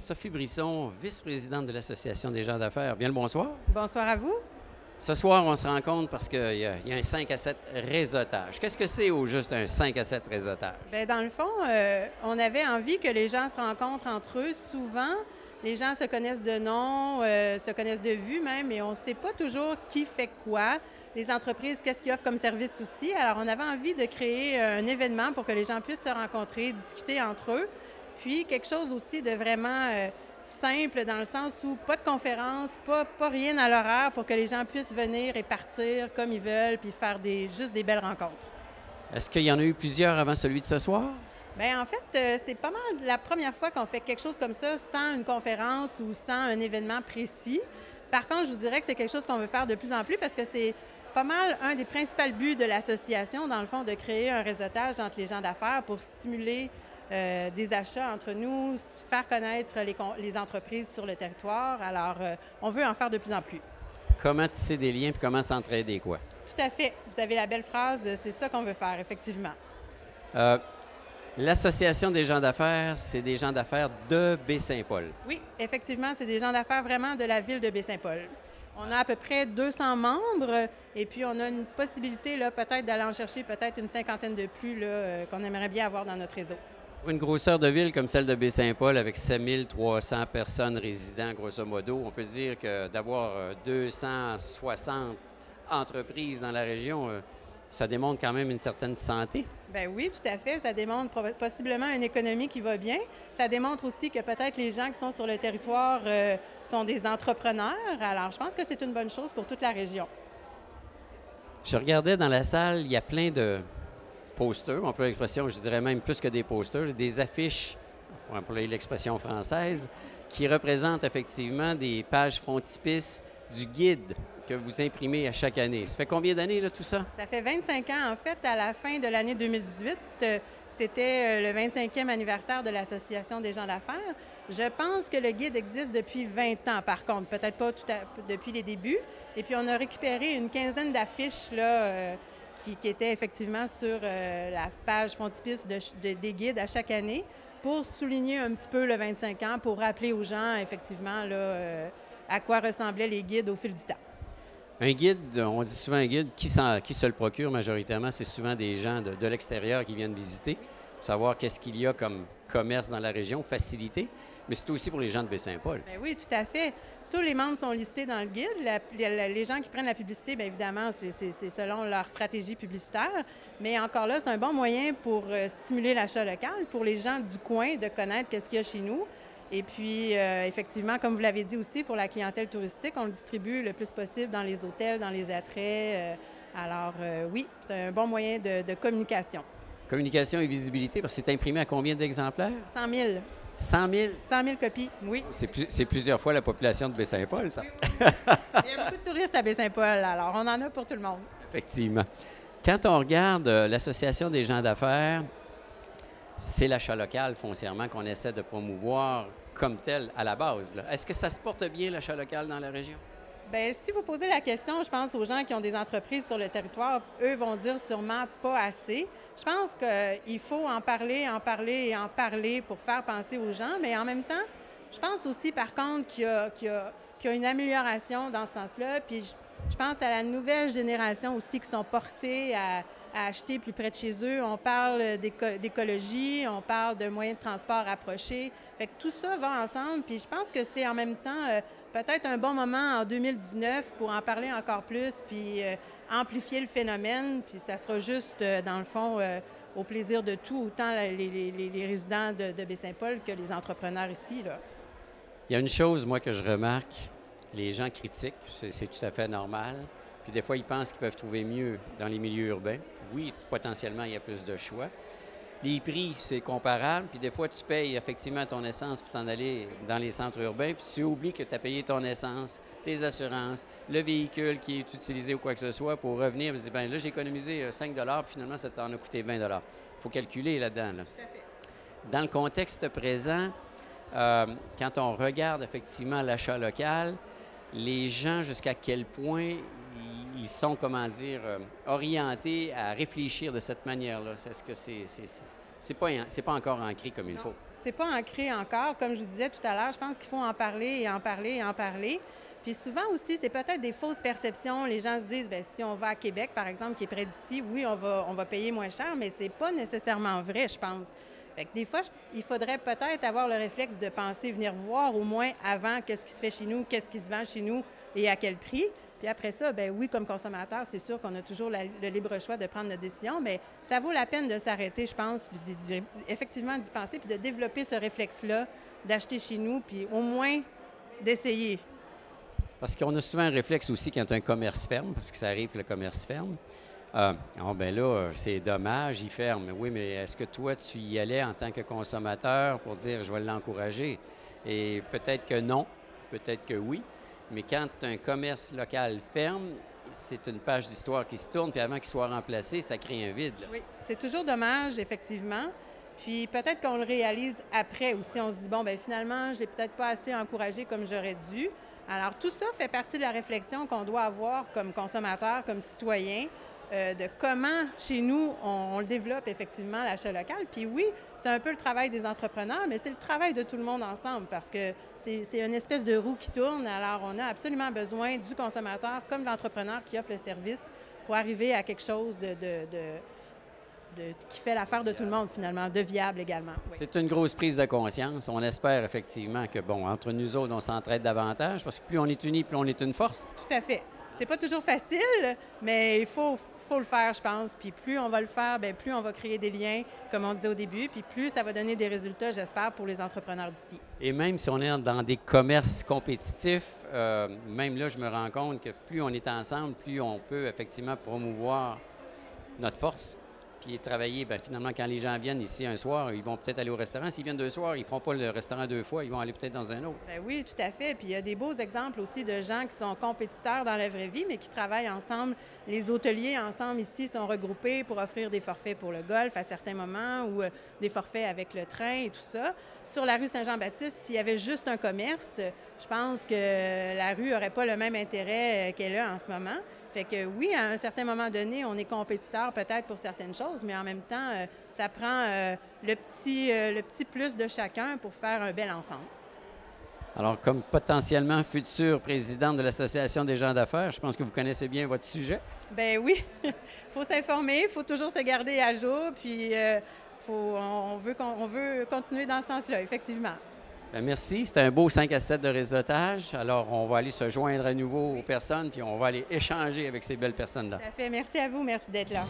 Sophie Brisson, vice-présidente de l'Association des gens d'affaires. Bien le bonsoir. Bonsoir à vous. Ce soir, on se rencontre parce qu'il y a un 5 à 7 réseautage. Qu'est-ce que c'est au juste un 5 à 7 réseautage? Bien, dans le fond, on avait envie que les gens se rencontrent entre eux. Souvent, les gens se connaissent de nom, se connaissent de vue même, mais on ne sait pas toujours qui fait quoi. Les entreprises, qu'est-ce qu'ils offrent comme service aussi. Alors, on avait envie de créer un événement pour que les gens puissent se rencontrer, discuter entre eux. Puis, quelque chose aussi de vraiment simple dans le sens où pas de conférence, pas rien à l'horaire pour que les gens puissent venir et partir comme ils veulent puis faire juste des belles rencontres. Est-ce qu'il y en a eu plusieurs avant celui de ce soir? Bien, en fait, c'est pas mal la première fois qu'on fait quelque chose comme ça sans une conférence ou sans un événement précis. Par contre, je vous dirais que c'est quelque chose qu'on veut faire de plus en plus parce que c'est pas mal un des principaux buts de l'association, dans le fond, de créer un réseautage entre les gens d'affaires pour stimuler des achats entre nous, faire connaître les entreprises sur le territoire. Alors, on veut en faire de plus en plus. Comment tisser des liens et comment s'entraider, quoi? Tout à fait. Vous avez la belle phrase, c'est ça qu'on veut faire, effectivement. L'Association des gens d'affaires, c'est des gens d'affaires de Baie-Saint-Paul. Oui, effectivement, c'est des gens d'affaires vraiment de la ville de Baie-Saint-Paul. On a à peu près 200 membres et puis on a une possibilité là, peut-être d'aller en chercher peut-être une cinquantaine de plus là, qu'on aimerait bien avoir dans notre réseau. Pour une grosseur de ville comme celle de Baie-Saint-Paul, avec 7300 personnes résidant, grosso modo, on peut dire que d'avoir 260 entreprises dans la région, ça démontre quand même une certaine santé. Bien oui, tout à fait. Ça démontre possiblement une économie qui va bien. Ça démontre aussi que peut-être les gens qui sont sur le territoire sont des entrepreneurs. Alors, je pense que c'est une bonne chose pour toute la région. Je regardais dans la salle, il y a plein de posters, on peut l'expression, je dirais même plus que des posters, des affiches, pour employer l'expression française, qui représentent effectivement des pages frontispices du guide que vous imprimez à chaque année. Ça fait combien d'années, là, tout ça? Ça fait 25 ans. En fait, à la fin de l'année 2018, c'était le 25e anniversaire de l'Association des gens d'affaires. Je pense que le guide existe depuis 20 ans, par contre, peut-être pas depuis les débuts. Et puis, on a récupéré une quinzaine d'affiches, là, qui étaient effectivement sur la page frontispice des guides à chaque année pour souligner un petit peu le 25 ans, pour rappeler aux gens, effectivement, là, à quoi ressemblaient les guides au fil du temps. Un guide, on dit souvent un guide, qui se le procure majoritairement, c'est souvent des gens de l'extérieur qui viennent visiter, pour savoir qu'est-ce qu'il y a comme commerce dans la région, facilité, mais c'est aussi pour les gens de Baie-Saint-Paul. Bien oui, tout à fait. Tous les membres sont listés dans le guide. Les gens qui prennent la publicité, bien évidemment, c'est selon leur stratégie publicitaire. Mais encore là, c'est un bon moyen pour stimuler l'achat local, pour les gens du coin de connaître qu'est-ce qu'il y a chez nous. Et puis, effectivement, comme vous l'avez dit aussi, pour la clientèle touristique, on le distribue le plus possible dans les hôtels, dans les attraits. Alors, oui, c'est un bon moyen de communication. Communication et visibilité, parce que c'est imprimé à combien d'exemplaires? 100 000. 100 000? 100 000 copies, oui. C'est plusieurs fois la population de Baie-Saint-Paul, ça. Oui, oui. Il y a beaucoup de touristes à Baie-Saint-Paul, alors on en a pour tout le monde. Effectivement. Quand on regarde l'Association des gens d'affaires, c'est l'achat local foncièrement qu'on essaie de promouvoir comme tel à la base. Est-ce que ça se porte bien, l'achat local dans la région? Bien, si vous posez la question, je pense aux gens qui ont des entreprises sur le territoire, eux vont dire sûrement pas assez. Je pense qu'il faut en parler et en parler pour faire penser aux gens, mais en même temps, je pense aussi, par contre, qu'il y a une amélioration dans ce sens-là. Puis je pense à la nouvelle génération aussi qui sont portées à acheter plus près de chez eux. On parle d'écologie, on parle de moyens de transport rapprochés. Fait que tout ça va ensemble. Puis je pense que c'est en même temps peut-être un bon moment en 2019 pour en parler encore plus, puis amplifier le phénomène. Puis ça sera juste, dans le fond, au plaisir de tout, autant les résidents de Baie-Saint-Paul que les entrepreneurs ici, là. Il y a une chose, moi, que je remarque. Les gens critiquent, c'est tout à fait normal. Puis des fois, ils pensent qu'ils peuvent trouver mieux dans les milieux urbains. Oui, potentiellement, il y a plus de choix. Les prix, c'est comparable. Puis des fois, tu payes effectivement ton essence pour t'en aller dans les centres urbains. Puis tu oublies que tu as payé ton essence, tes assurances, le véhicule qui est utilisé ou quoi que ce soit pour revenir. Tu dis, bien là, j'ai économisé 5 puis finalement, ça t'en a coûté 20 Il faut calculer là-dedans. Là. Tout à fait. Dans le contexte présent, quand on regarde effectivement l'achat local, les gens, jusqu'à quel point ils sont, comment dire, orientés à réfléchir de cette manière-là? Est-ce que c'est pas encore ancré comme il faut. C'est pas ancré encore. Comme je vous disais tout à l'heure, je pense qu'il faut en parler et en parler et en parler. Puis souvent aussi, c'est peut-être des fausses perceptions. Les gens se disent, bien, si on va à Québec, par exemple, qui est près d'ici, oui, on va payer moins cher, mais c'est pas nécessairement vrai, je pense. Fait que des fois, il faudrait peut-être avoir le réflexe de penser, venir voir au moins avant qu'est-ce qui se fait chez nous, qu'est-ce qui se vend chez nous et à quel prix. Puis après ça, bien oui, comme consommateur, c'est sûr qu'on a toujours le libre choix de prendre notre décision, mais ça vaut la peine de s'arrêter, je pense, puis effectivement d'y penser, puis de développer ce réflexe-là, d'acheter chez nous, puis au moins d'essayer. Parce qu'on a souvent un réflexe aussi quand un commerce ferme, parce que ça arrive que le commerce ferme. Ben là, c'est dommage, il ferme. Oui, mais est-ce que toi, tu y allais en tant que consommateur pour dire je vais l'encourager? Et peut-être que non, peut-être que oui. Mais quand un commerce local ferme, c'est une page d'histoire qui se tourne, puis avant qu'il soit remplacé, ça crée un vide. Là. Oui, c'est toujours dommage, effectivement. Puis peut-être qu'on le réalise après aussi. On se dit, bon, bien finalement, je ne l'ai peut-être pas assez encouragé comme j'aurais dû. Alors, tout ça fait partie de la réflexion qu'on doit avoir comme consommateur, comme citoyen, de comment, chez nous, on le développe effectivement, l'achat local. Puis oui, c'est un peu le travail des entrepreneurs, mais c'est le travail de tout le monde ensemble parce que c'est une espèce de roue qui tourne. Alors, on a absolument besoin du consommateur comme de l'entrepreneur qui offre le service pour arriver à quelque chose qui fait l'affaire de tout le monde, finalement, de viable également. Oui. C'est une grosse prise de conscience. On espère effectivement que, bon, entre nous autres, on s'entraide davantage parce que plus on est unis, plus on est une force. Tout à fait. C'est pas toujours facile, mais il faut le faire, je pense. Puis plus on va le faire, bien, plus on va créer des liens, comme on disait au début, puis plus ça va donner des résultats, j'espère, pour les entrepreneurs d'ici. Et même si on est dans des commerces compétitifs, même là, je me rends compte que plus on est ensemble, plus on peut effectivement promouvoir notre force. Puis travailler, bien, finalement, quand les gens viennent ici un soir, ils vont peut-être aller au restaurant. S'ils viennent 2 soirs, ils ne feront pas le restaurant 2 fois, ils vont aller peut-être dans un autre. Bien oui, tout à fait. Puis il y a des beaux exemples aussi de gens qui sont compétiteurs dans la vraie vie, mais qui travaillent ensemble. Les hôteliers ensemble ici sont regroupés pour offrir des forfaits pour le golf à certains moments ou des forfaits avec le train et tout ça. Sur la rue Saint-Jean-Baptiste, s'il y avait juste un commerce, je pense que la rue n'aurait pas le même intérêt qu'elle a en ce moment. Fait que oui, à un certain moment donné, on est compétiteur peut-être pour certaines choses, mais en même temps, ça prend le petit plus de chacun pour faire un bel ensemble. Alors, comme potentiellement futur président de l'Association des gens d'affaires, je pense que vous connaissez bien votre sujet. Bien oui, il faut s'informer, il faut toujours se garder à jour, puis on veut continuer dans ce sens-là, effectivement. Bien, merci. C'était un beau 5 à 7 de réseautage. Alors, on va aller se joindre à nouveau aux personnes, puis on va aller échanger avec ces belles personnes-là. Tout à fait. Merci à vous. Merci d'être là.